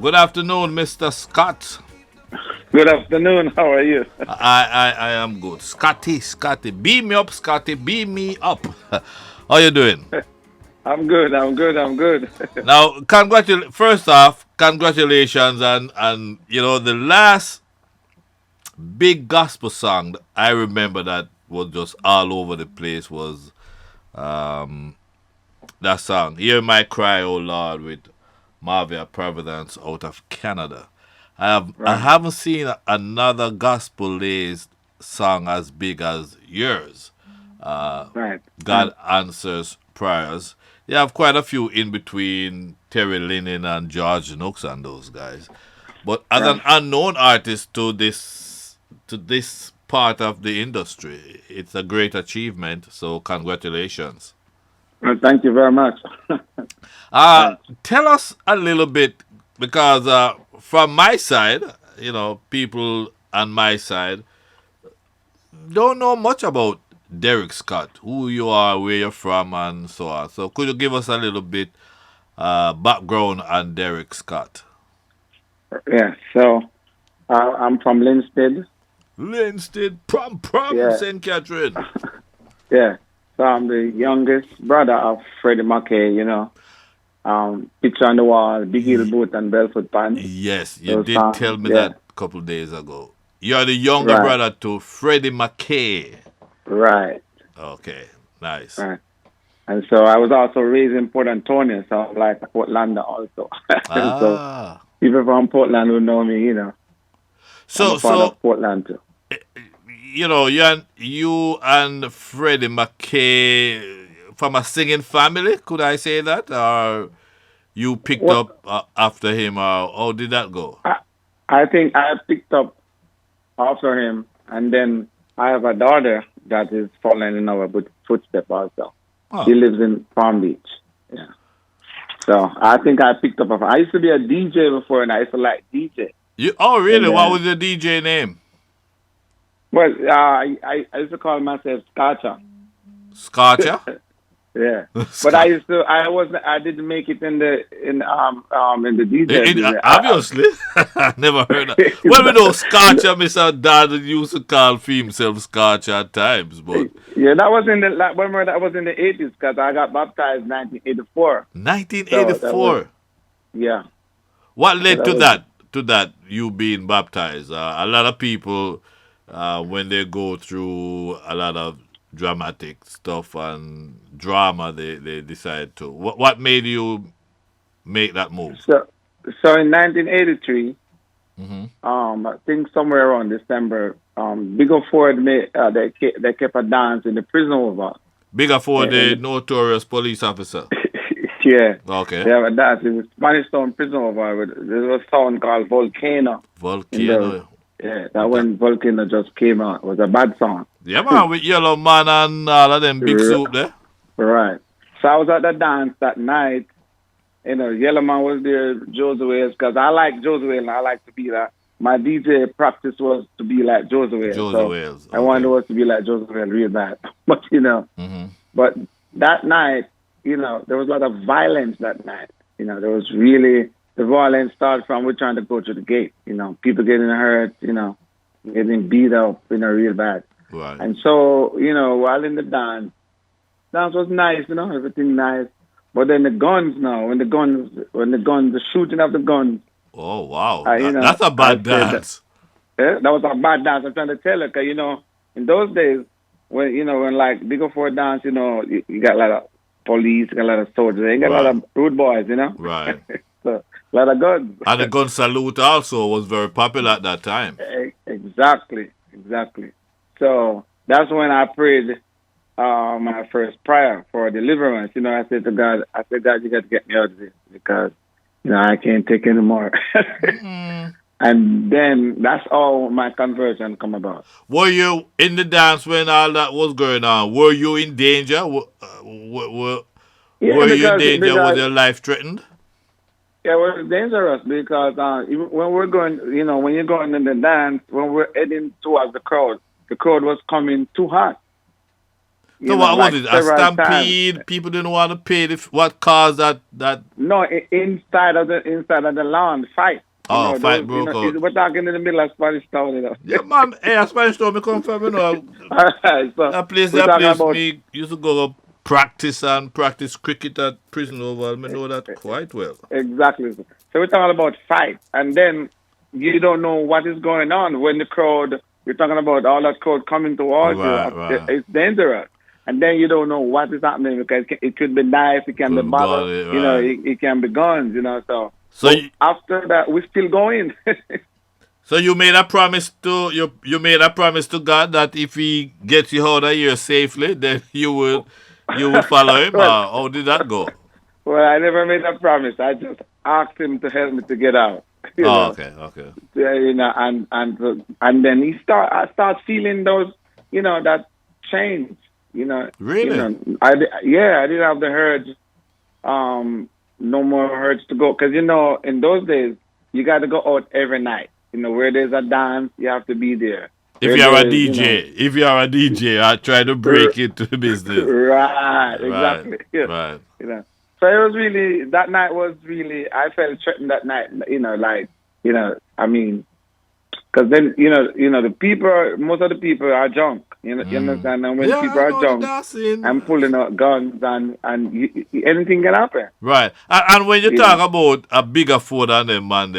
Good afternoon, Mr. Scott. Good afternoon. How are you? I am good. Scotty. Beam me up, Scotty. Beam me up. How you doing? I'm good. I'm good. I'm good. Now, first off, congratulations and the last big gospel song that I remember that was just all over the place was um that song, Hear My Cry, O Lord, with Marvia Providence out of Canada. I Right. haven't seen another gospel laced song as big as yours. Uh, Right. Right. God answers prayers. You have quite a few in between Terry Lennon and George Nooks and those guys. But as Right. an unknown artist to this part of the industry, it's a great achievement. So congratulations. Well, thank you very much. Uh, Thanks. Tell us a little bit because from my side, people on my side don't know much about Derrick Scott, who you are, where you're from, and so on. So could you give us a little bit background on Derrick Scott? Yeah. So I'm from Lindsay. Linstead, prom, Yeah. St. Catherine. Yeah. So I'm the youngest brother of Freddie McKay. Picture on the wall, Big Hill Y- Boot and Belfoot Pants. yes, you Those did tell songs. me Yeah. that a couple days ago. You're the younger Right. brother to Freddie McKay. Right. Okay, nice. Right. And so I was also raised in Port Antonio, so I'm like a Portlander also. So Ah. people from Portland who know me, I'm So, a part so of Portland too. you and Freddie McKay from a singing family, could I say that? Or you picked What up after him, or how did that go? I, I think I picked up after him, and then I have a daughter that is following in our footsteps also. She Oh, lives in Palm Beach. Yeah. So I think I picked up. I used to be a DJ before, and I used to like DJ. oh, And really? What then, was your DJ name? well, I used to call myself Scotcha. Scotcha? Yeah. But Scotch. I didn't make it in the DJ business. Obviously, I never heard that. Well, we know Scotcha, Mr. Dad used to call for himself Scotch at times, but Yeah, that was in the remember that was in the 80s because I got baptized in 1984. So that was 1984. yeah. What So led that to was that? To that you being baptized? A lot of people, when they go through a lot of dramatic stuff and drama, they decide to. What made you make that move? so so in 1983. Hmm. I think somewhere around December. Bigger Ford they kept a dance in the prison over. Bigger for In the the, notorious police officer. yeah, Okay. they have a dance in the Spanish Town prison over. There was a song called Volcano in the Volcano. yeah. That With that. when Volcano just came out, it was a bad song. Yeah, man, with Yellow Man and all of them big soup there. Right. So I was at the dance that night. Yellow Man was there, Josue, because I like Josue and I like to be that. My DJ practice was to be like Josue, Joseph so Wales. I wanted Okay. us to be like Josue real bad. But Hmm. but that night, there was a lot of violence that night. There was really the violence started from we're trying to go to the gate. People getting hurt. Getting beat up. Real bad. Right. And so while in the dance was nice. Everything nice. But then the guns now, the shooting of the guns, Oh wow, I, that's a I bad said that, dance. that was a bad dance. I'm trying to tell her, cause in those days, when like bigger for a dance, you got a lot of police, you got a lot of soldiers, you got a lot Right. of rude boys, Right. so a lot of guns. And the gun salute also was very popular at that time. Exactly, exactly. So that's when I prayed my first prayer for deliverance. I said to God, God, you got to get me out of this because I can't take anymore. Mm. And then that's all my conversion come about. Were you in the dance when all that was going on? Were you in danger? Yeah, Were you in because danger? Was your life threatened? yeah, it was dangerous because even when we're going, when you're going in the dance, when we're heading towards the crowd was coming too hot. So you know, what was like it? A several times. stampede? People didn't want to pay. What caused that? No, inside of the lawn fight. You Oh, know fight those. broke out. We're talking in the middle of Spanish Town. Yeah, man. Hey, a Spanish town me come from. All right, so we're That talking place about me used to go practice cricket at prison over. I know that quite well. exactly. So we're talking about fight, and then you don't know what is going on when the crowd. You're talking about all that crowd coming towards you. Right, right. It's dangerous, and then you don't know what is happening because it could be knife, it can be Good God, bottle, right. it can be guns, So, So but you, after that, we're still going. so you made a promise to you made a promise to God that if He gets you out of here safely, then you will follow Him. well, How did that go? well, I never made a promise. I just asked him to help me to get out. You Oh, know. okay, okay. Yeah, and then I start feeling those, that change. Really? I didn't have the urge, no more urge to go because in those days you got to go out every night. Where there's a dance, you have to be there. If Where you are a there's, DJ, I try to break into the business. right, Right, exactly. Yeah, right. you know. So it was really that night was really I felt threatened that night. I mean, because then the people, most of the people are drunk. You understand? And when Yeah, people I are know the drunk dancing. and pulling out guns anything can happen. Right. And when you You talk know, about a bigger food than them, man,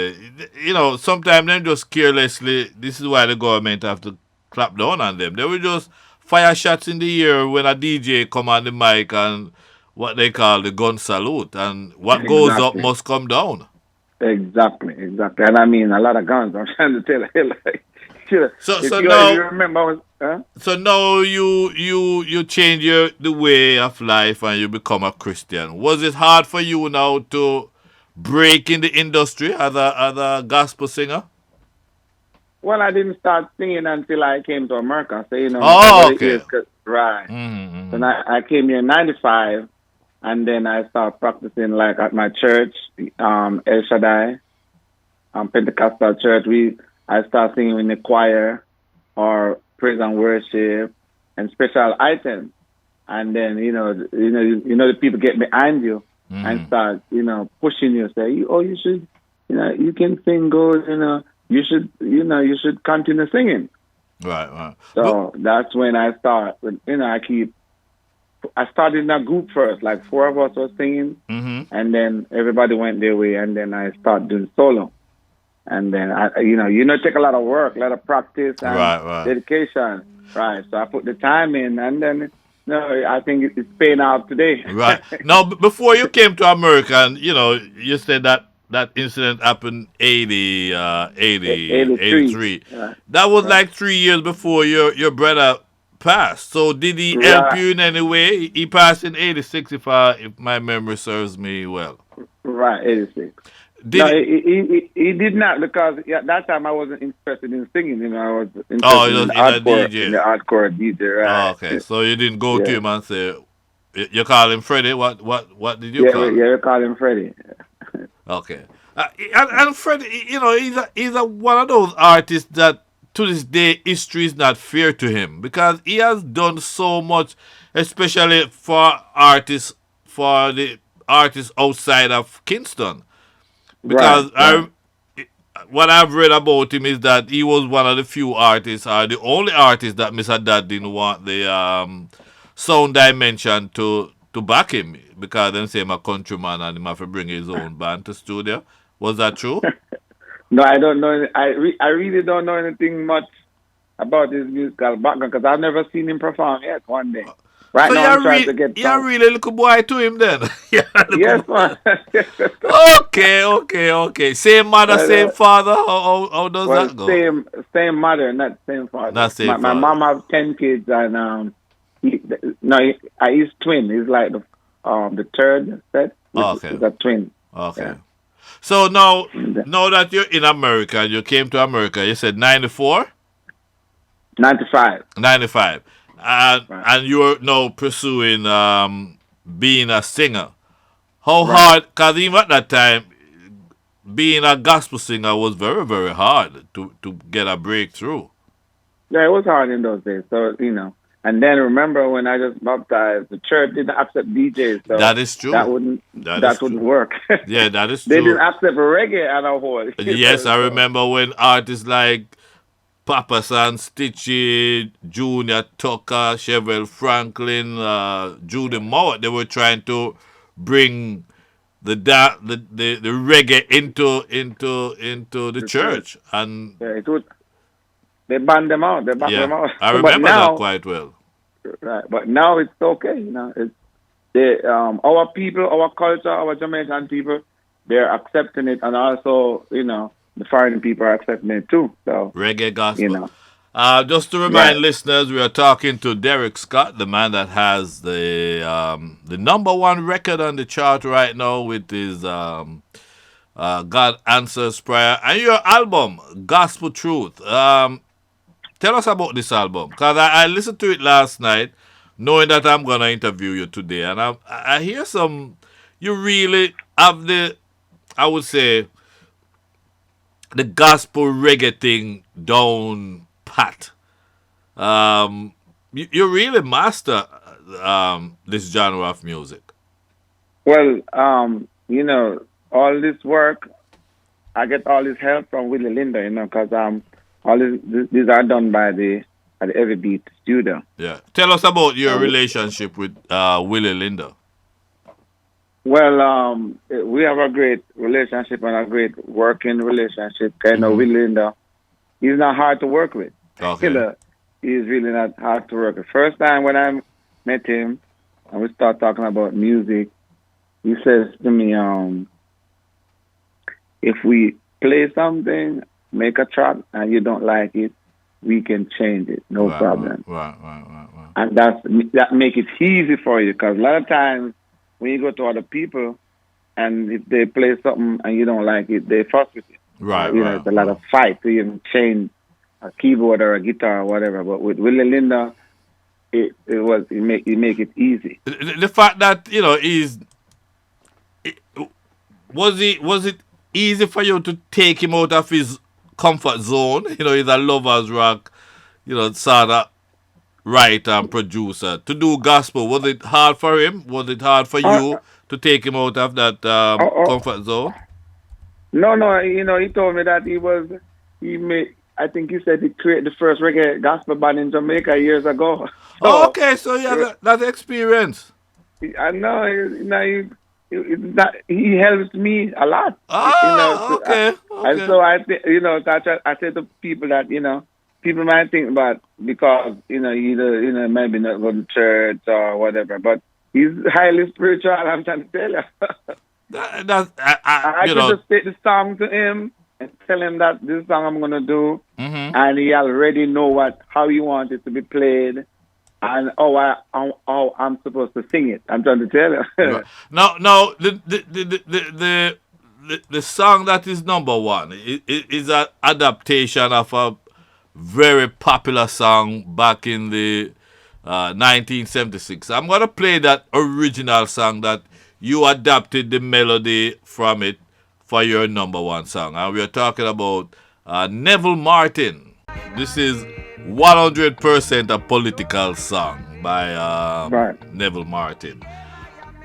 sometimes them just carelessly, this is why the government have to clap down on them. They will just fire shots in the air when a DJ come on the mic and what they call the gun salute. And what goes up exactly, must come down. exactly. And I mean a lot of guns. I'm trying to tell you, like, So if so you now remember, huh? so now you change the way of life and you become a Christian. Was it hard for you now to break in the industry as a gospel singer? Well, I didn't start singing until I came to America. So over Oh, the okay. years, right. So Mm-hmm. I came here in '95, and then I started practicing like at my church, El Shaddai, Pentecostal church. I started singing in the choir or praise and worship and special items. And then the people get behind you and Mm-hmm. start pushing you. Say, you should, you can sing good. You should continue singing. Right, right. But So that's when I start. I started in a group first, like four of us were singing, mm-hmm. and then everybody went their way, and then I started doing solo. And then it take a lot of work, a lot of practice and Right, right. dedication, right? So I put the time in, and then I think it's paying out today. Right. Now, before you came to America, and you said that incident happened 83, 83. right? That was Right. like 3 years before your brother passed. So did he help Right. you in any way? He passed in 86, if my memory serves me well. Right, 86. No, Did he? he did not because that time I wasn't interested in singing. I was Oh, interested he in was the in a in the DJ. hardcore DJ. Oh, Right. okay. So you didn't go to Yeah. him and say, you call him Freddie? What did you Yeah. call him? Yeah. We call him Freddie. Okay. And Fred, he's a one of those artists that to this day history is not fair to him because he has done so much, especially for the artists outside of Kingston. Right. Because Right. what I've read about him is that he was one of the few artists, or the only artist that Mr. Dad didn't want the sound dimension to back him because them say him a countryman and him have to bring his own band to studio. Was that true? No, I don't know. I really don't know anything much about his musical background because I've never seen him perform yet. One day. Right So now, I'm trying to get you're some. really little boy to him then. Yeah, little Yes, boy. man. Okay. Same mother, Well, same father. How does well, that go? same mother, not same father. Not same My father. mom have 10 kids, and he's twin. He's like the third set, which Okay. is a twin. Okay. Yeah. So now, And, now that you're in America, and you came to America, you said 94, 95. 95, and Right. and you're now pursuing being a singer. How Right. hard? Cause even at that time, being a gospel singer was very hard to get a breakthrough. Yeah, it was hard in those days. So And then remember when I just baptized, the church didn't accept DJs, so That is true. that wouldn't True. work. Yeah, that is They true. didn't accept reggae at all. Yes, I remember when artists like Papa San, Stitchy, Junior Tucker, Chevelle Franklin, Judy Mowat, they were trying to bring the reggae into the church, and Yeah, they banned them out. They backed them out. I But remember now, that quite well. right? But now it's okay. You know, our people, our culture, our Jamaican people, they're accepting it, and also, the foreign people are accepting it too. So Reggae gospel. you know, Just to remind listeners, we are talking to Derrick Scott, the man that has the number one record on the chart right now with his God Answers Prayer, and your album, Gospel Truth. Tell us about this album, because I listened to it last night, knowing that I'm going to interview you today, and I hear you really have I would say, the gospel reggae thing down pat. You really master this genre of music. well, all this work, I get all this help from Willie Linda, because all these are done by the Heavy Beat studio. Yeah. Tell us about your relationship with Willie Linda. Well, we have a great relationship and a great working relationship. Willie Linda, he's not hard to work with. Okay. He's really not hard to work with. First time when I met him and we start talking about music, he says to me, if we play something, make a track, and you don't like it, we can change it, no problem. Right. And that make it easy for you, because a lot of times when you go to other people and if they play something and you don't like it, they fuss with you. Right. It's a lot of fight to even change a keyboard or a guitar or whatever. But with Willie Linda, he make it easy. The fact that was it easy for you to take him out of his comfort zone? He's a lovers rock, sort of writer and producer. To do gospel, was it hard for him? Was it hard for you to take him out of that comfort zone? No. He told me that I think he said he created the first reggae gospel band in Jamaica years ago. So, okay, so he has that experience. I know. He helps me a lot. Okay. And so I say to people that people might think about, because either maybe not go to church or whatever, but he's highly spiritual. I'm trying to tell you. I could just take the song to him and tell him that this song I'm gonna do, and he already know how he wants it to be played, and how I'm supposed to sing it. I'm trying to tell you. No, the song that is number one is an adaptation of a very popular song back in the 1976. I'm gonna play that original song that you adapted the melody from it for your number one song, and we're talking about Neville Martin. This is 100% a political song by Neville Martin.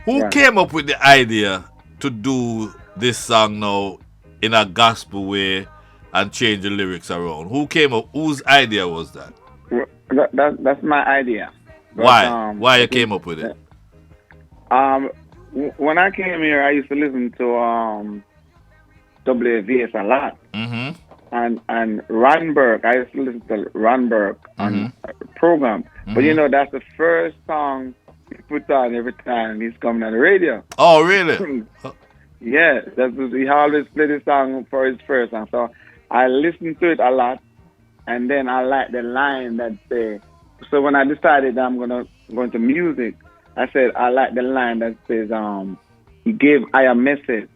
Who came up with the idea to do this song now in a gospel way and change the lyrics around? Who came up? Whose idea was that? That's my idea. But, why you came up with it? When I came here, I used to listen to WVS a lot. And Ron Burke, I used to listen to Ron Burke on a program. But that's the first song he puts on every time he's coming on the radio. Oh, really? Yeah, he always play the song for his first song. So I listened to it a lot, and then I like the line that say. So when I decided that I'm gonna go into music, I said I like the line that says, "He gave I a message."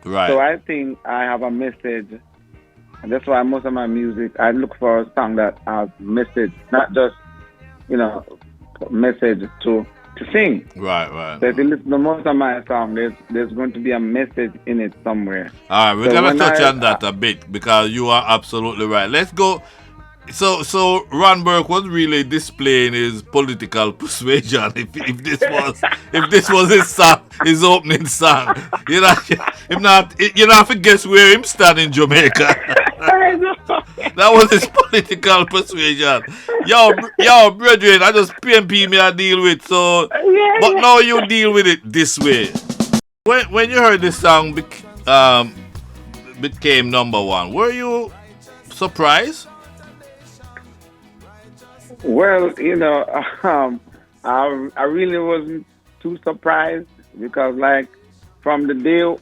Right. So I think I have a message, and that's why most of my music I look for a song that has message, not just message to sing. Right. So if you listen to most of my song, there's going to be a message in it somewhere. All right, we're gonna touch on that a bit, because you are absolutely right. Let's go. So Ron Burke was really displaying his political persuasion. If this was his song, his opening song, you know, if not, you know, have to guess where him stand in Jamaica. I know. That was his political persuasion. Yo, brethren, I just PMP me I deal with. So, Yeah, but yeah. now you deal with it this way. When you heard this song became number one, were you surprised? Well, I really wasn't too surprised because, like, from the day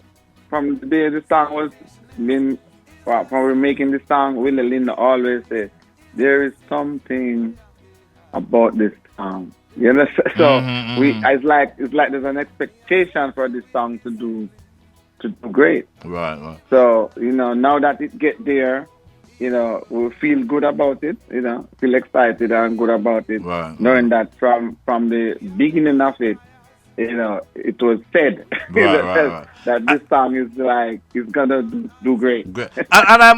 from the day the song was been from we making the song, Willie Linda always said there is something about this song. You know, so we Mm-hmm. it's like there's an expectation for this song to do great. Right, right, So, now that it get there, we feel good about it, feel excited and good about it, right, knowing that from the beginning of it, it was said right, right, right. that this song is gonna do great. Great. And I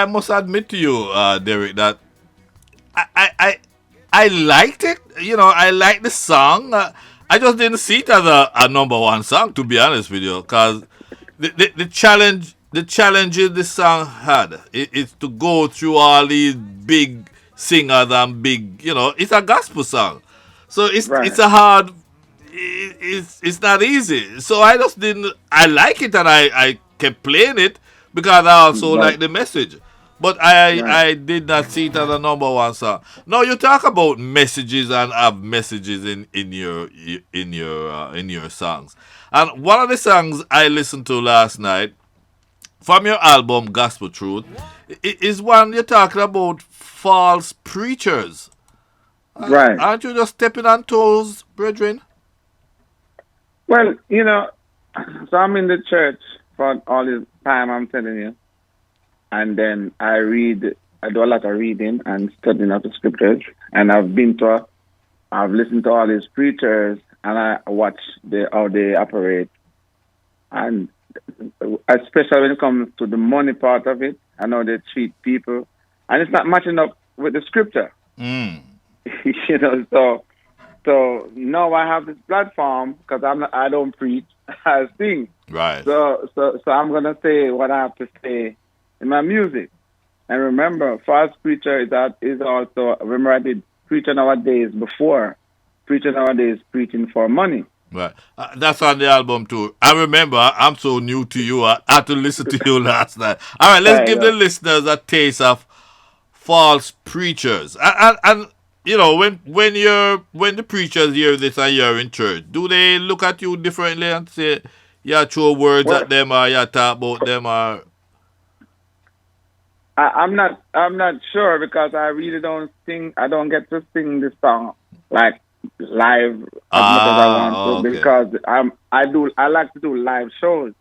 must admit to you, Derek, that I, I, I I liked it. You know, I liked the song. I just didn't see it as a number one song, to be honest with you, because the challenges this song had is to go through all these big singers and big, it's a gospel song, so it's Right, a hard, it's not easy. So I just didn't. I like it and I kept playing it because I also right, like the message. But I right. I did not see it as a number one song. Now you talk about messages and have messages in your songs. And one of the songs I listened to last night from your album Gospel Truth is one you're talking about false preachers. Right. Aren't you just stepping on toes, brethren? Well, so I'm in the church for all this time, I'm telling you. And then I do a lot of reading and studying of the scriptures. And I've listened to all these preachers and I watch how they operate. And especially when it comes to the money part of it, I know they treat people. And it's not matching up with the scripture. Mm, So now I have this platform because I don't preach, I sing. right. So I'm gonna say what I have to say in my music. And remember, false preacher is also, remember I did preacher nowadays before. Preacher nowadays preaching for money. Right. That's on the album too. I remember, I'm so new to you. I had to listen to you last night. All right, let's I give the know. listeners a taste of false preachers. And when the preachers hear this and you're in church, do they look at you differently and say, yeah, throw words Well, at them or yeah, talk about them or I'm not sure because I really don't sing. I don't get to sing this song like live as much as I want to okay. because I like to do live shows,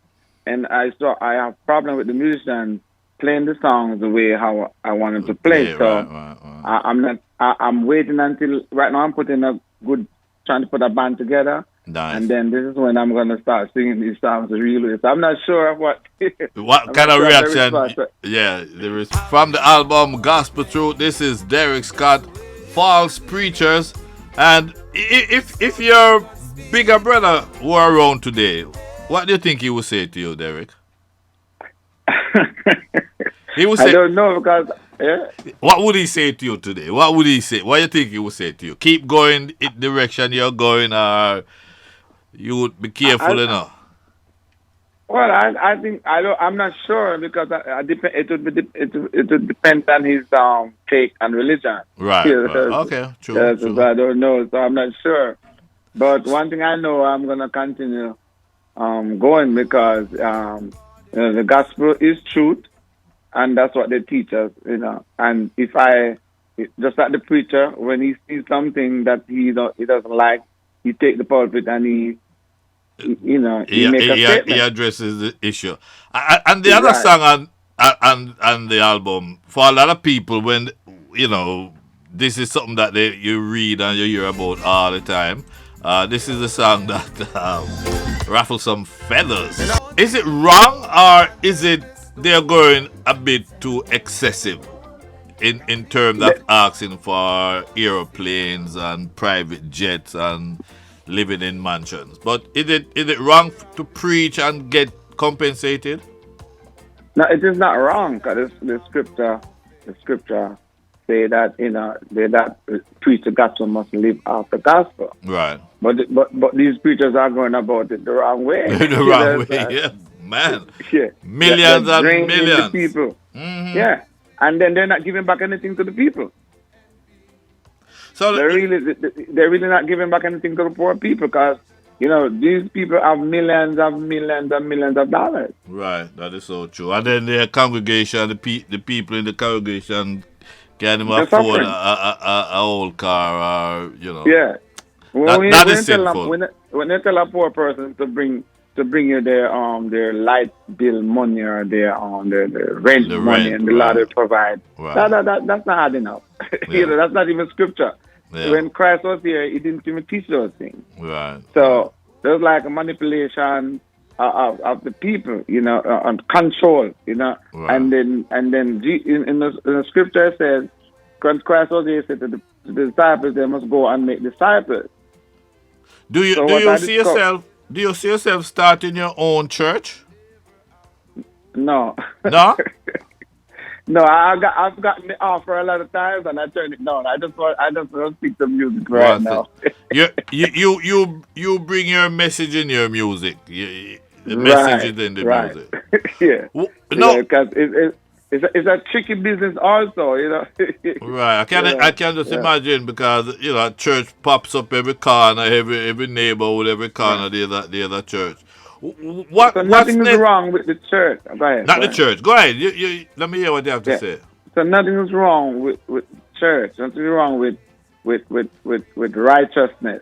and I have problem with the musicians playing the songs the way how I want them to play. Yeah, right, So right, right. I'm not. I'm waiting until right now. I'm putting a good, trying to put a band together, Nice. and then this is when I'm gonna start singing these songs really. So I'm not sure of what. What I'm kind not of sure of the reaction? response. Yeah, there is from the album Gospel Truth. This is Derrick Scott, False Preachers, and if your bigger brother were around today, what do you think he would say to you, Derrick? He would I say, don't know because yeah, what would he say to you today? What would he say? What do you think he would say to you? Keep going in the direction you're going, or you would be careful I enough. well I think I don't, I'm not sure because it would depend on his faith and religion. Right, right. Yes, Okay, true, yes, so true. I don't know, so I'm not sure. But one thing I know, I'm gonna continue going because the gospel is truth, and that's what they teach us. And if just like the preacher, when he sees something that he doesn't like, he take the pulpit and he make a He statement. addresses the issue. And the other Right. song on the album, for a lot of people, when, this is something that you read and you hear about all the time. This is the song that raffles some feathers. Is it wrong or is it they're going a bit too excessive? in terms of asking for aeroplanes and private jets and living in mansions. But is it wrong to preach and get compensated? No, it is not wrong because the scripture say that they that preach the gospel must live off the gospel. Right. But these preachers are going about it the wrong way. The You wrong know, way, yeah, man. yeah, they're Millions and draining the millions. people. Hmm. Yeah, and then they're not giving back anything to the people. So They're really not giving back anything to the poor people because these people have millions and millions and millions of dollars. right, that is so true. And then the congregation, the people in the congregation can't even They're afford suffering. a old car, or Yeah. that When that when is you tell them, sinful. when you tell a poor person to bring you their light bill money or their rent The money, rent, and the Lord will right, provide, right, that's not hard enough. yeah, That's not even scripture. yeah, When Christ was here, he didn't even teach those things. right, right, So there's like a manipulation of the people, and control, right. in the scripture it says, when Christ was here, he said to the disciples, they must go and make disciples. Do you So do what you I see discovered, yourself? Do you see yourself starting your own church? no, No. no, I've gotten the offer a lot of times and I turned it down. I just want to speak to music right What's it? now. You bring your message in your music. The message Right, is in the right, music. yeah, No, because it's a tricky business also, right. I yeah, can just yeah, imagine because church pops up every corner, every neighborhood, every yeah. corner. There's a church. So What's nothing is next? wrong with the church. Go ahead, Not go the ahead. church. Go ahead. Let me hear what you have to Yeah. say. So nothing is wrong with church. Nothing is wrong with righteousness.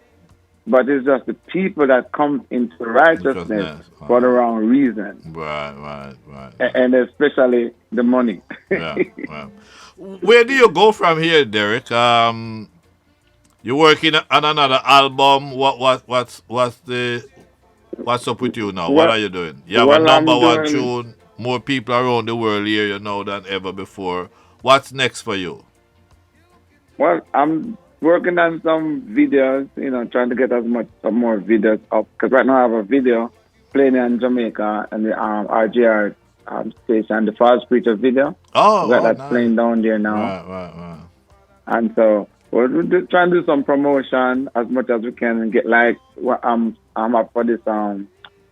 But it's just the people that come into Because righteousness next. for the wrong reason, Right, right, right, right. and especially the money. Yeah, right. Where do you go from here, Derek? You working on another album? What's up with you now? What well, are you doing? You have a well, number I'm one doing tune. More people around the world hear you now than ever before. What's next for you? well. I'm working on some videos. Trying to get some more videos up. Because right now I have a video playing in Jamaica and the RGR station, the False Preacher video. I got Oh, that nice. playing down there now. Right, right, right. And so we're just trying to do some promotion as much as we can and get I'm up for this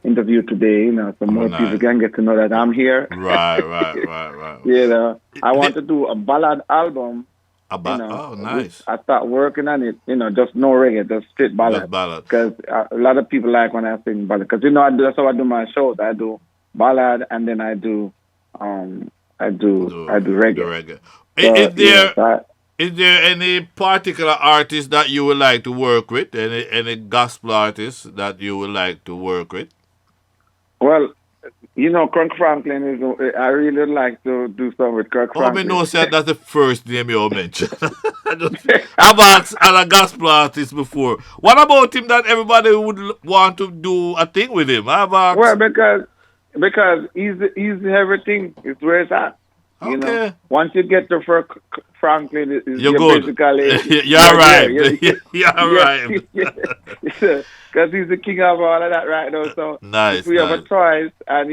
interview today, so Oh, more people nice. can get to know that I'm here. Right, right, right, right. I want The- to do a ballad album, oh, which nice. I start working on it, just no reggae, just straight Just ballad. ballad. Because a lot of people like when I sing ballad. Because that's how I do my shows. I do ballad and then I do um I do The reggae. reggae. So yeah, Is there any particular artist that you would like to work with? Any gospel artist that you would like to work with? well, Kirk Franklin is. I really like to do something with Kirk Oh, me Franklin. know said that's the first name you mentioned. I've asked other gospel artists before. What about him that everybody would want to do a thing with him? I've Well, asked. because he's everything. It's where it's at. Okay, Once you get to Franklin, you're you're good. basically You you're there. arrived. You Yeah, arrived. because he's the king of all of that right now. So if Nice, we have a nice. choice, and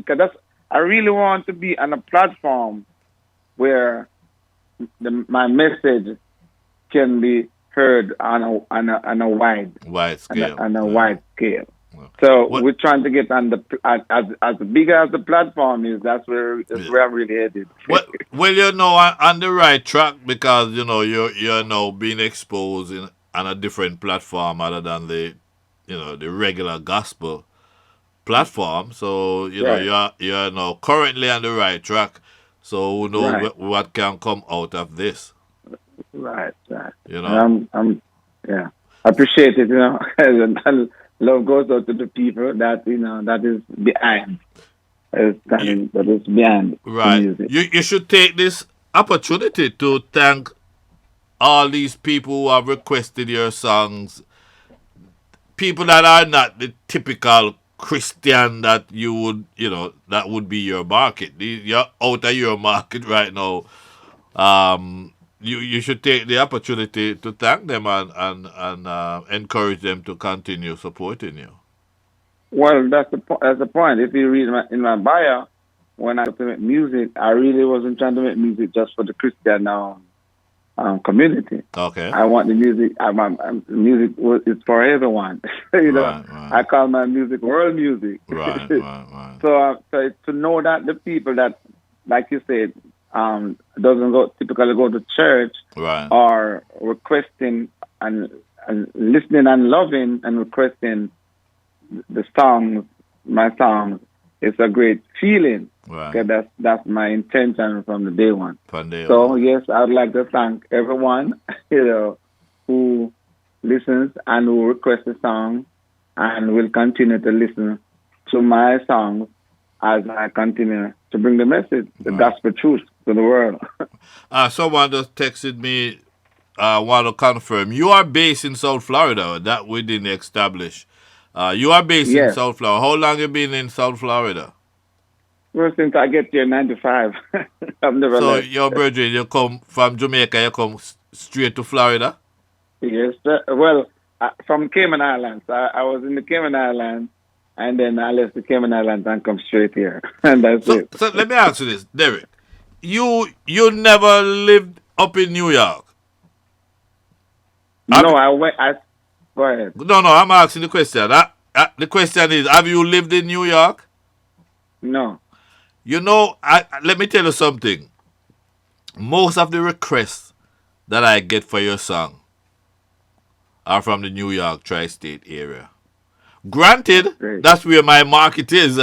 because I really want to be on a platform where my message can be heard on a Wide scale. Yeah. wide scale. Yeah. So What? we're trying to get on as big as the platform is. That's where I'm really headed. Well, you're now on the right track because you're now being exposed on a different platform other than the regular gospel platform. So Right, you're now currently on the right track. So who knows right, what can come out of this? right. You And know. yeah, I appreciate it. And love goes out to the people that is behind, that is behind the Right. music. You should take this opportunity to thank all these people who have requested your songs. People that are not the typical Christian that that would be your market. You're out of your market right now. You should take the opportunity to thank them and encourage them to continue supporting you. Well, that's the point. If you read in my bio, when I started to make music, I really wasn't trying to make music just for the Christian community. Okay. I want the music. Music is for everyone. Right, I right. call my music world music. Right, right, right. So it's to know that the people that, like you said, doesn't typically go to church Right. are requesting and listening and loving and requesting the songs, my songs. It's a great feeling. Right. Okay, that's my intention from the day one. From day So one. yes, I'd like to thank everyone, who listens and who requests a song, and will continue to listen to my songs as I continue to bring the message, the Right. gospel truth to the world. Someone just texted me. Want to confirm you are based in South Florida. That we didn't establish. You are based in Yes. South Florida. How long you been in South Florida? Well, since I get here, 95, I've never So left. your brethren, you come from Jamaica, you come straight to Florida. Yes, well, from Cayman Islands. I was in the Cayman Islands, and then I left the Cayman Islands and come straight here, and that's So, it. so let me ask you this, Derek. You never lived up in New York. Have No, I went. Go ahead. no, I'm asking the question. The question is, have you lived in New York? No. You know, let me tell you something. Most of the requests that I get for your song are from the New York tri-state area. Granted, Great. that's where my market is.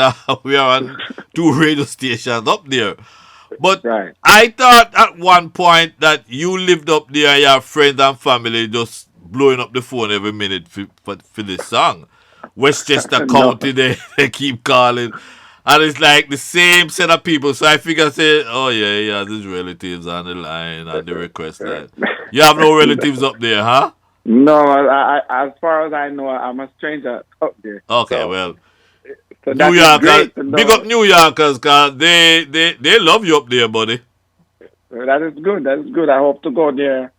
We are on 2 radio stations up there. But Right. I thought at one point that you lived up there and your friends and family just blowing up the phone every minute for this song. Westchester No. County, they keep calling. And it's like the same set of people. So I figure, say, oh, yeah, there's relatives on the line and the request line. You have no relatives up there, huh? No, as far as I know, I'm a stranger up there. Okay, So, well, so New that is Yorkers, great to big up know. New Yorkers, because they love you up there, buddy. That is good. That is good. I hope to go there.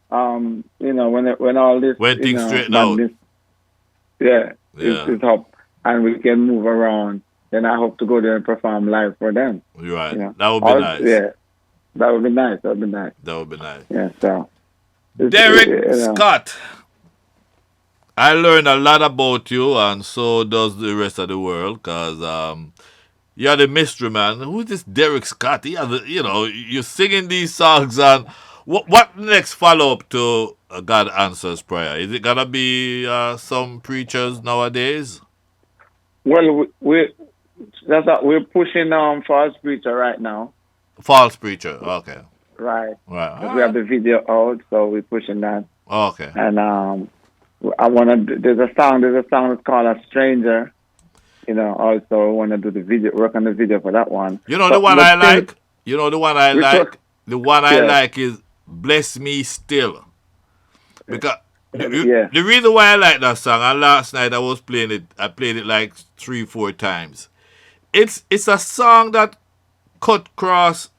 When all this, When things straighten out. madness, yeah, Yeah, is up, and we can move around. Then I hope to go there and perform live for them. you're right. You know, That would be nice. Yeah, that would be nice. That would be nice. That would be nice. Yeah. So, Derrick Scott, I learned a lot about you, and so does the rest of the world, because you're the mystery man. Who is this Derrick Scott? You're singing these songs, and what next follow up to God Answers Prayer? Is it gonna be some preachers nowadays? well, we're pushing false preacher right now, False preacher. Okay. right? Right. Because we have the video out, so we're pushing that. Okay. And I want to. There's a song that's called "A Stranger." Also I want to do the video, work on the video for that one. You know the But one but I still, like? You know the one I which like? one? The one I Yeah, like is Bless Me Still. Because yeah, the reason why I like that song, and last night I played it like 3-4 times. It's a song that cut across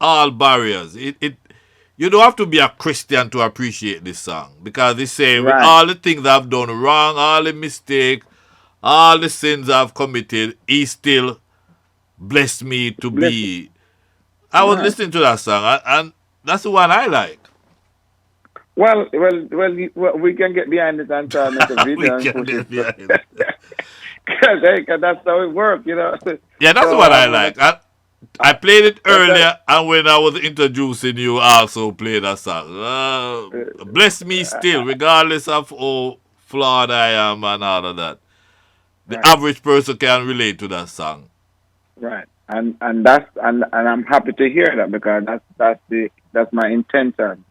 all barriers. It you don't have to be a Christian to appreciate this song, because it's saying with right, all the things I've done wrong, all the mistakes, all the sins I've committed, he still blessed me to listen, be. I was right. listening to that song, and that's the one I like. We can get behind it and try to make a We video and can push get it. behind it. Cause that's how it works. Yeah, that's So what I I'm gonna. like. I played it That's right. earlier, and when I was introducing you, I also played that song. Bless me still, regardless of how flawed I am and all of that. The Right, average person can relate to that song. right, and I'm happy to hear that, because that's my intention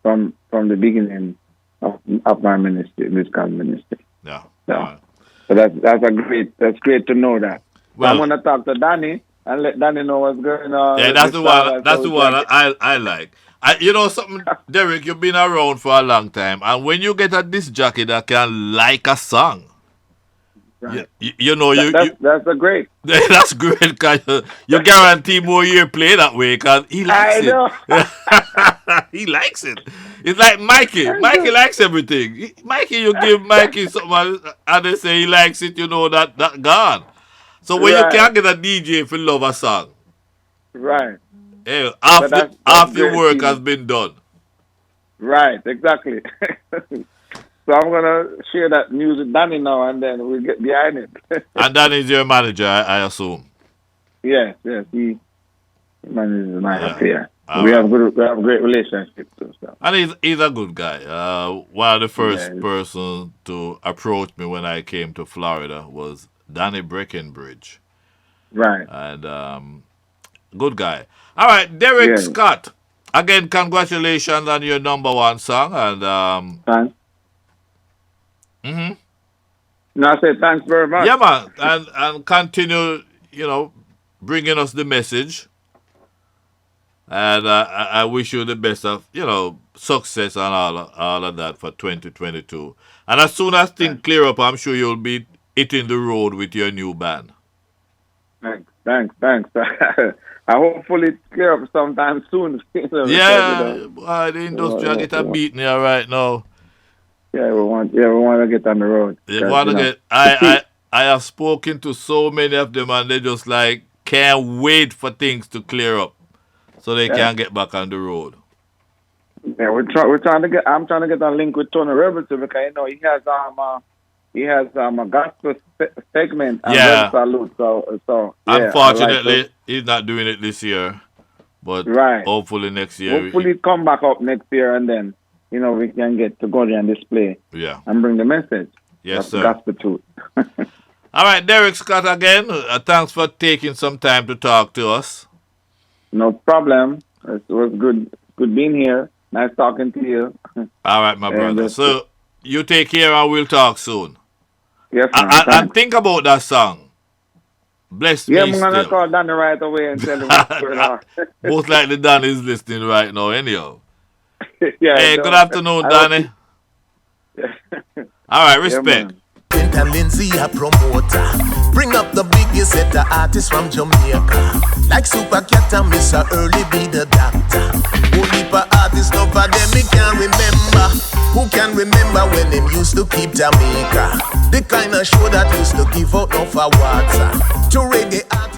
from the beginning of my ministry, musical ministry. Yeah. So, that's great to know that. So I'm Well, gonna talk to Danny and let Danny know what's going on yeah, with that's the the song, one. and That's so the we one can get. I like. You know something, Derek. You've been around for a long time, and when you get a disc jockey that can like a song, Right. You know, That's a great. that's great because you guarantee more year play that way because he likes I it. know. He likes it. It's like Mikey. I Mikey know. likes everything. Mikey, you give Mikey something and they say he likes it, you know that gone. So when you Right. can't get a DJ if you love a song, Right. hey, But that's half the great work has feeling. been done. Right. Exactly. So I'm gonna share that news with Danny now, and then we'll get behind it. And that is your manager, I assume. Yes. Yes. He manages my Yeah. affair. All right. We have a great relationship too. So And he's a good guy. One of the yeah. first person to approach me when I came to Florida was Danny Breckenbridge. Right. And good guy. All right, Derrick Yeah. Scott. Again, congratulations on your number one song. And Thanks. mhm. No, I said thanks very much. Yeah, man, and continue, bringing us the message. And I wish you the best of, success and all of that for 2022. And as soon as things Thanks. clear up, I'm sure you'll be hitting the road with your new band. Thanks. I hopefully clear up sometime soon. Because, Yeah, boy, the industry we get a beating here right now. we want to get on the road. They 'Cause, want to get. I have spoken to so many of them, and they just like can't wait for things to clear up, so they Yeah. can get back on the road. Yeah, we're trying to get. I'm trying to get a link with Tony Robertson because he has a gospel segment and Yeah. salute. So yeah, Unfortunately, he's not doing it this year, but Right. hopefully next year. Hopefully come back up next year and then we can get to go there and display Yeah. and bring the message. Yes, of the sir. gospel truth. All right, Derrick Scott again. Thanks for taking some time to talk to us. No problem. It was good being here. Nice talking to you. All right, my And brother. that's So you take care and we'll talk soon. Yes, man. And Thanks. think about that song. Bless Yeah, me I'm gonna still. call Danny right away and tell him what's going on. Most likely Danny is listening right now anyhow. Yeah. Hey, no, good afternoon, I Danny. don't- All right, Yeah, respect. man. And Lindsay a promoter. Bring up the biggest set of artists from Jamaica. Like Super Cat and Mr. Early be the doctor. Only for artists, no for them me can't remember. Who can remember when them used to keep Jamaica? The kind of show that used to give out no for water. To reggae artists.